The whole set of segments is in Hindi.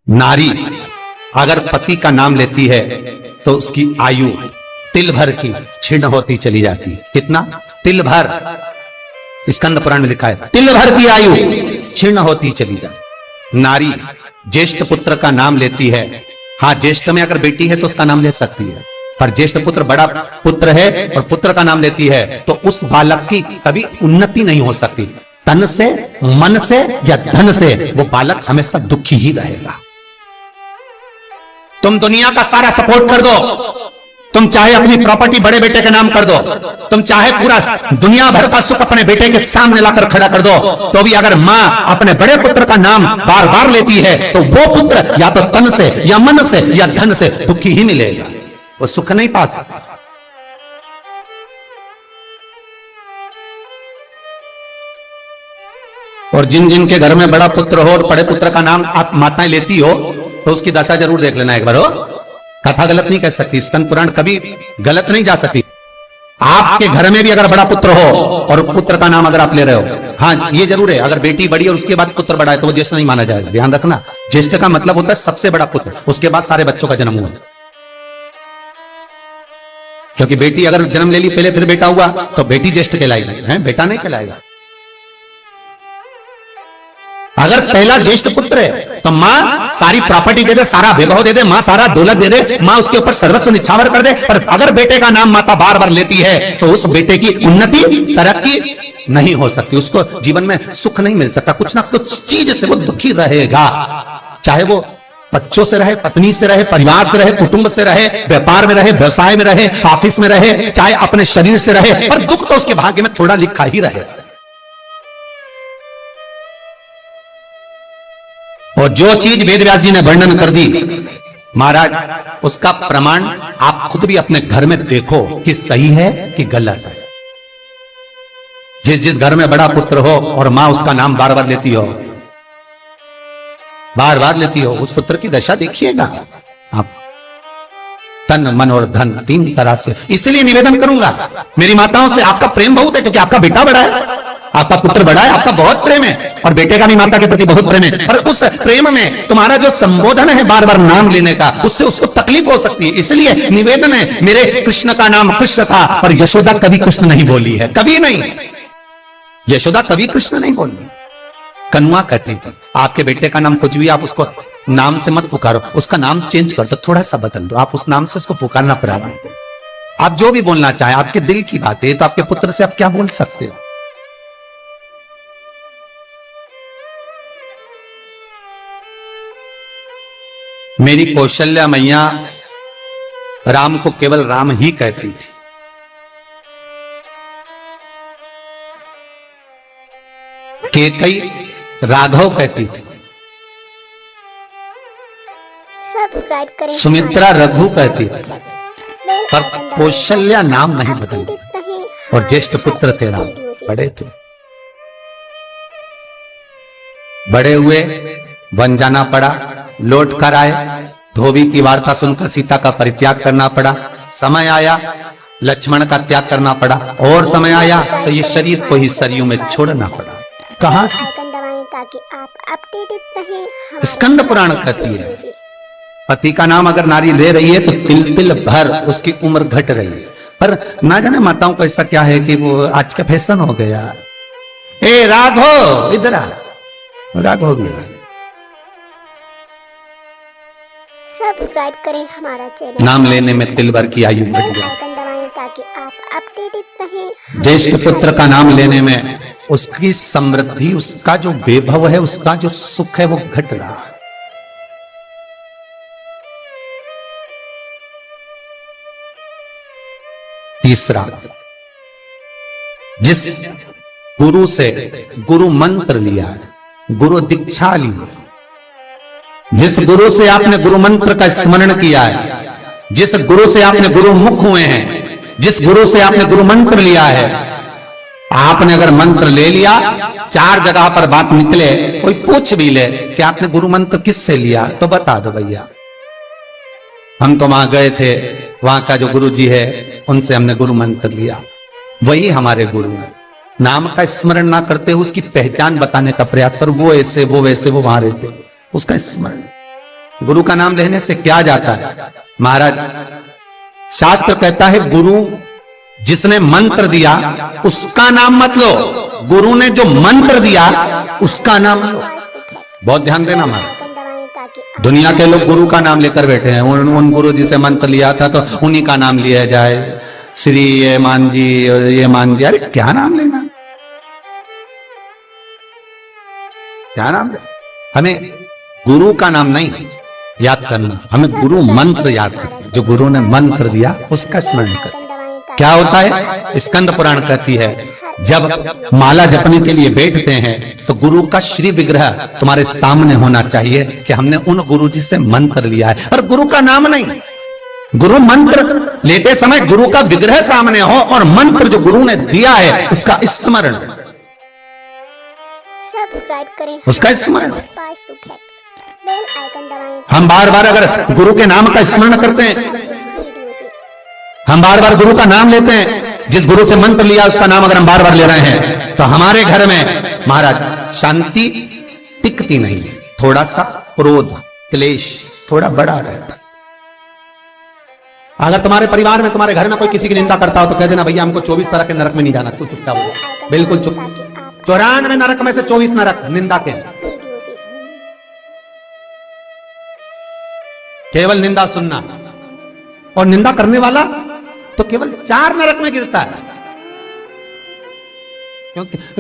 नारी अगर पति का नाम लेती है तो उसकी आयु तिल भर की क्षीण होती चली जाती है। कितना? तिल भर। स्कंद पुराण में लिखा है तिल भर की आयु क्षीण होती चली जाती। नारी ज्येष्ठ पुत्र का नाम लेती है, हाँ ज्येष्ठ में अगर बेटी है तो उसका नाम ले सकती है, पर ज्येष्ठ पुत्र बड़ा पुत्र है और पुत्र का नाम लेती है तो उस बालक की कभी उन्नति नहीं हो सकती। तन से, मन से या धन से वो बालक हमेशा दुखी ही रहेगा। तुम दुनिया का सारा सपोर्ट कर दो, तुम चाहे अपनी प्रॉपर्टी बड़े बेटे के नाम कर दो, तुम चाहे पूरा दुनिया भर का सुख अपने बेटे के सामने लाकर खड़ा कर दो, तो भी अगर मां अपने बड़े पुत्र का नाम बार बार लेती है तो वो पुत्र या तो तन से या मन से या धन से दुखी ही मिलेगा, वो सुख नहीं पा सकता। और जिन जिन के घर में बड़ा पुत्र हो और बड़े पुत्र का नाम आप माताएं लेती हो तो उसकी दशा जरूर देख लेना एक बार। हो कथा गलत नहीं कह सकती, स्कंद पुराण कभी गलत नहीं जा सकती। आपके घर में भी अगर बड़ा पुत्र हो और पुत्र का नाम अगर आप ले रहे हो, हाँ ये जरूर है, अगर बेटी बड़ी और उसके बाद पुत्र बड़ा है तो वो ज्येष्ठ नहीं माना जाएगा। ध्यान रखना, ज्येष्ठ का मतलब होता है सबसे बड़ा पुत्र, उसके बाद सारे बच्चों का जन्म हुआ। क्योंकि बेटी अगर जन्म ले ली पहले फिर बेटा हुआ तो बेटी ज्येष्ठ कहलाएगी, है बेटा नहीं कहलाएगा। अगर पहला ज्येष्ठ पुत्र है तो मां सारी प्रॉपर्टी दे दे, सारा वैभव दे दे, मां सारा दौलत दे दे, मां उसके ऊपर सर्वस्व निछावर कर दे, पर अगर बेटे का नाम माता बार बार लेती है तो उस बेटे की उन्नति तरक्की नहीं हो सकती, उसको जीवन में सुख नहीं मिल सकता, कुछ ना कुछ चीज से वो दुखी रहेगा। चाहे वो बच्चों से रहे, पत्नी से रहे, परिवार से रहे, कुटुंब से रहे, व्यापार में रहे, व्यवसाय में रहे, ऑफिस में रहे, चाहे अपने शरीर से रहे, पर दुख तो उसके भाग्य में थोड़ा लिखा ही रहे। और जो चीज वेद व्यास जी ने वर्णन कर दी महाराज, उसका प्रमाण आप खुद भी अपने घर में देखो कि सही है कि गलत है। जिस जिस घर में बड़ा पुत्र हो और मां उसका नाम बार बार लेती हो, बार बार लेती हो, उस पुत्र की दशा देखिएगा आप। तन मन और धन तीन तरह से। इसलिए निवेदन करूंगा मेरी माताओं से, आपका प्रेम बहुत है क्योंकि आपका बेटा बड़ा है, आपका पुत्र बड़ा है, आपका बहुत प्रेम है और बेटे का भी माता के प्रति बहुत प्रेम है, पर उस प्रेम में तुम्हारा जो संबोधन है बार बार नाम लेने का, उससे उसको तकलीफ हो सकती है। इसलिए निवेदन है, मेरे कृष्ण का नाम कृष्ण था पर यशोदा कभी कृष्ण नहीं बोली है, कभी नहीं, यशोदा कभी कृष्ण नहीं बोली। कनुआ कहती थी आपके बेटे का नाम कुछ भी आप उसको नाम से मत पुकारो, उसका नाम चेंज कर दो, थोड़ा सा बदल दो, आप उस नाम से उसको पुकारना पड़ा। आप जो भी बोलना चाहे, आपके दिल की बात है, तो आपके पुत्र से आप क्या बोल सकते हो। मेरी कौशल्या मैया राम को केवल राम ही कहती थी। केकई राघव कहती थी, सब्सक्राइब करें। सुमित्रा रघु कहती थी, पर कौशल्या नाम नहीं बदली। और ज्येष्ठ पुत्र थे राम, बड़े थे, बड़े हुए, वन जाना पड़ा, लौट कर आए, धोबी की वार्ता सुनकर सीता का परित्याग करना पड़ा, समय आया लक्ष्मण का त्याग करना पड़ा, और समय आया तो ये शरीर को ही सरयू में छोड़ना पड़ा। कहां से? ताकि आप अपडेटेड रहें। स्कंद पुराण कहती है पति का नाम अगर नारी ले रही है तो तिल तिल भर उसकी उम्र घट रही है। पर ना जाने माताओं को ऐसा क्या है कि वो आज का फैशन हो गया, ए राघव इधर आ, राघव गया। सब्सक्राइब करें हमारा चैनल। नाम लेने में तिल भर की आयु घट गई। ताकि आप अपडेटेड रहें। ज्येष्ठ पुत्र का नाम लेने में उसकी समृद्धि, उसका जो वैभव है, उसका जो सुख है वो घट रहा है। तीसरा, जिस गुरु से गुरु मंत्र लिया है, गुरु दीक्षा ली है, जिस गुरु से आपने गुरु मंत्र का स्मरण किया है, जिस गुरु से आपने गुरु मुख हुए हैं, जिस गुरु से आपने गुरु मंत्र लिया है, आपने अगर मंत्र ले लिया, चार जगह पर बात निकले, कोई पूछ भी ले कि आपने गुरु मंत्र किससे लिया, तो बता दो भैया हम तो वहां गए थे, वहां का जो गुरु जी है उनसे हमने गुरु मंत्र लिया, वही हमारे गुरु है। नाम का स्मरण ना करते हुए उसकी पहचान बताने का प्रयास करो, वो ऐसे वो वैसे वो वहां रहते, उसका स्मरण। गुरु का नाम लेने से क्या जाता है महाराज? शास्त्र कहता है गुरु जिसने मंत्र दिया उसका नाम मत लो, गुरु ने जो मंत्र दिया उसका नाम लो। बहुत ध्यान देना महाराज। दुनिया के लोग गुरु का नाम लेकर बैठे हैं, उन गुरु जी से मंत्र लिया था तो उन्हीं का नाम लिया जाए, श्री ये मान जी ये मान जी। अरे क्या नाम लेना, क्या नाम ले? हमें गुरु का नाम नहीं याद करना, हमें गुरु मंत्र याद करना। जो गुरु ने मंत्र दिया उसका स्मरण कर। क्या होता है? स्कंद पुराण कहती है जब माला जपने के लिए बैठते हैं तो गुरु का श्री विग्रह तुम्हारे सामने होना चाहिए कि हमने उन गुरु जी से मंत्र लिया है, और गुरु का नाम नहीं। गुरु मंत्र लेते समय गुरु का विग्रह सामने हो और मंत्र जो गुरु ने दिया है उसका स्मरण, सब्सक्राइब करें, उसका स्मरण। बेल आइकन दबाएं। हम बार बार अगर गुरु के नाम का स्मरण करते हैं, वीडियो से हम बार बार गुरु का नाम लेते हैं, जिस गुरु से मंत्र लिया उसका नाम अगर हम बार बार ले रहे हैं तो हमारे घर में महाराज शांति टिकती नहीं है। थोड़ा सा क्रोध क्लेश थोड़ा बड़ा रहता है। अगर तुम्हारे परिवार में तुम्हारे घर में कोई किसी की निंदा करता हो तो कह देना भैया हमको 24 तरह के नरक में नहीं जाना, तू चुपचाप हो जा। बिल्कुल चुप। 94 नरक में से 24 नरक निंदा के, वीडियो से केवल निंदा सुनना, और निंदा करने वाला तो केवल 4 नरक में गिरता है।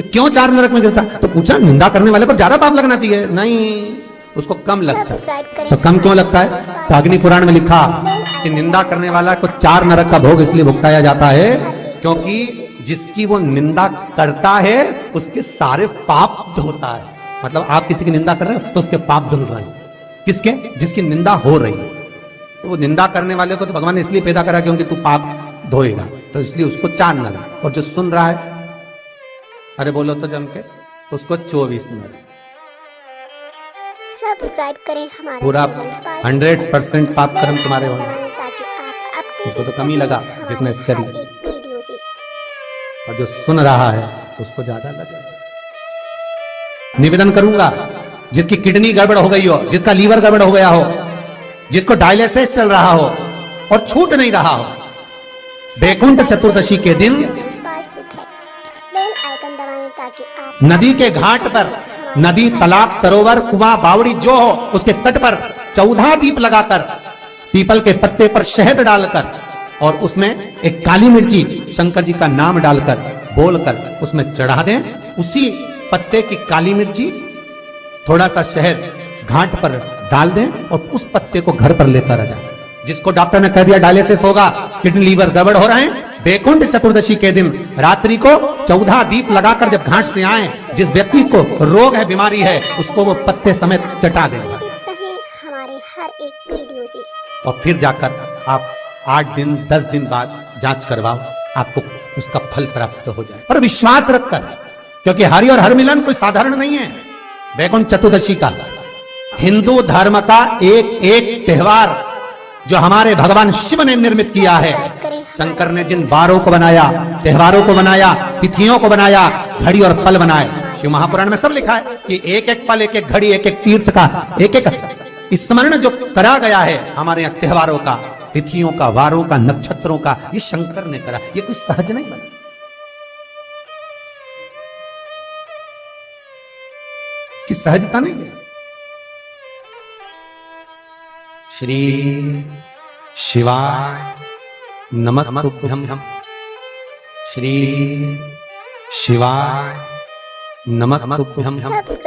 क्यों 4 नरक में गिरता है? तो पूछा निंदा करने वाले को ज्यादा पाप लगना चाहिए, नहीं उसको कम लगता है। तो कम क्यों लगता है? तो अग्नि पुराण में लिखा कि निंदा करने वाला को 4 नरक का भोग इसलिए भुगताया जाता है क्योंकि जिसकी वो निंदा करता है उसके सारे पाप धोता है। मतलब आप किसी की निंदा कर रहे हो तो उसके पाप धुल रहे हैं। किसके? जिसकी निंदा हो रही है। तो वो निंदा करने वाले को तो भगवान ने इसलिए पैदा करा क्योंकि तू पाप धोएगा, तो इसलिए उसको 4 नरक, और जो सुन रहा है अरे बोलो तो जम के, उसको 24 नरक। सब्सक्राइब करें हमारा पूरा चैनल, 100% पाप कर्म तुम्हारे होंगे। ताकि आप अपडेट उसको तो कम ही लगा जिसने करी, वीडियो से और जो सुन रहा है उसको ज्यादा लगा। निवेदन करूंगा जिसकी किडनी गड़बड़ हो गई हो, जिसका लीवर गड़बड़ हो गया हो, जिसको डायलिसिस चल रहा हो और छूट नहीं रहा हो, बैकुंठ चतुर्दशी के दिन बेल आइकन दबाएं ताकि आप नदी के घाट पर, नदी तालाब सरोवर कुआं बावड़ी जो हो उसके तट पर 14 दीप लगाकर, पीपल के पत्ते पर शहद डालकर और उसमें एक काली मिर्ची शंकर जी का नाम डालकर बोलकर उसमें चढ़ा दें। उसी पत्ते की काली मिर्ची थोड़ा सा शहद घाट पर डाल दें और उस पत्ते को घर पर लेकर आ जाए। जिसको डॉक्टर ने कह दिया डायलिसिस होगा, किडनी लीवर गड़बड़ हो रहे हैं, बैकुंठ चतुर्दशी के दिन रात्रि को 14 दीप लगाकर जब घाट से आए, जिस व्यक्ति को रोग है बीमारी है उसको वो पत्ते समेत चटा देगा। रहे हमारे हर एक वीडियो से और फिर जाकर आप 8 दिन 10 दिन बाद जांच करवाओ, आपको उसका फल प्राप्त हो जाए। और विश्वास रखकर, क्योंकि हरि और हर मिलन कोई साधारण नहीं है। बैकुंठ चतुर्दशी का हिंदू धर्म का एक एक त्योहार जो हमारे भगवान शिव ने निर्मित किया है। शंकर ने जिन वारों को बनाया, त्योहारों को बनाया, तिथियों को बनाया, घड़ी और पल बनाए, शिव महापुराण में सब लिखा है कि एक एक पल, एक एक घड़ी, एक एक तीर्थ का एक एक स्मरण जो करा गया है हमारे यहाँ त्योहारों का, तिथियों का, वारों का, नक्षत्रों का, ये शंकर ने करा। ये कोई सहज नहीं बना, कि सहजता नहीं है। श्री शिवाय नमस्तुभ्यं, श्री शिवाय नमस्तुभ्यं। सब्सक्राइब